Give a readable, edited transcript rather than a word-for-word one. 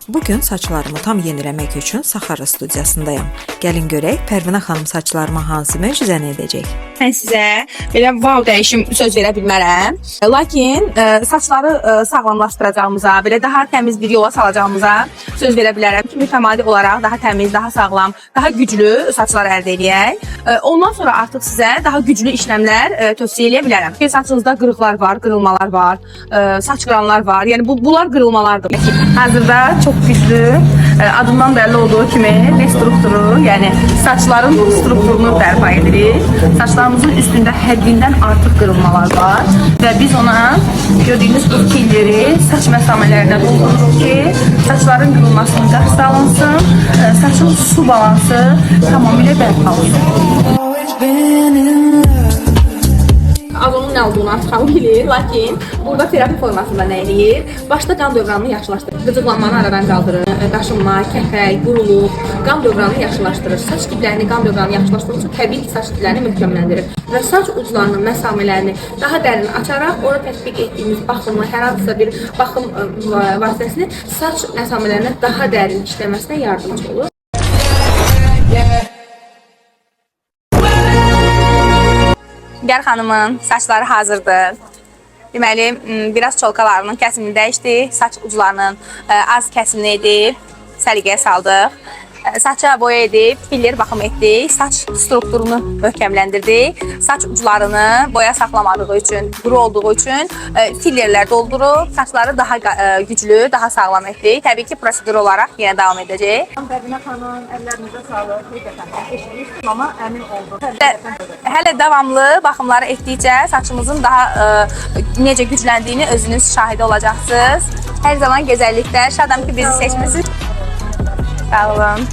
Bugün saçlarımı tam yeniləmək üçün Saxarı studiyasındayım. Gəlin görək Pərvinə xanım saçlarıma hansı möcüzəni edəcək. Mən sizə belə wow dəyişim söz verə bilmərəm. Lakin saçları sağlamlaşdıracağımıza, belə daha təmiz bir yola salacağımıza söz verə bilərəm ki, mütəmadi olaraq daha təmiz, daha sağlam, daha güclü saçlar əldə edək. Ondan sonra artıq sizə daha güclü işləmlər tövsiyə edə bilərəm. Saçınızda qırıqlar var, qırılmalar var, saç qıranlar var. Yəni bunlar qırılmalardır. Hazırda çox güclü, adından bəlli olduğu kimi destrukturu, yəni saçların strukturunu bərpa edirik. Saçlarımızın üstündə həddindən artıq qırılmalar var və biz ona gördüyünüz bu filleri saç məsamələrinə doldururuq ki, saçların qırılmasının qarşısı alınsın, saçın su balansı tamamilə bərpa olsun. Az onun nə olduğunu artıq hamı bilir, lakin burada terapi formasında nə eləyir? Başda qan dövranını yaxşılaşdırır, qıcıqlanmanı aradan qaldırır, qaşınma, kəpək, quruluq, qan dövranını yaxşılaşdırır, saç diplərini, qan dövranını yaxşılaşdırır üçün təbii ki, saç diplərini möhkəmləndirir və saç uclarının məsamələrini daha dərin açaraq orada tətbiq etdiyimiz baxımı, hər hansısa bir baxım vasitəsini saç məsamələrinə daha dərin işləməsinə yardımcı olur. Gər xanımın saçları hazırdır. Deməli, biraz çolkalarının kəsimini dəyişdik, saç uclarının az kəsimini edib, səliqəyə saldıq. Saça boya edib, filler baxım etdik, saç strukturunu möhkəmləndirdik. Saç uclarını boya saxlamadığı üçün, quru olduğu üçün fillerlər doldurub, saçları daha güclü, daha sağlam etdik. Təbii ki, prosedur olaraq yenə davam edəcək. Pərvinə xanım, əllərinizə sağlıq, həqiqətən eşitmişdim, amma əmin oldum. Hələ davamlı baxımları etdikcə saçımızın daha necə gücləndiyini özünüz şahidi olacaqsınız. Hər zaman gözəllikdə şadam ki, bizi seçmişsiniz. Sağ olun.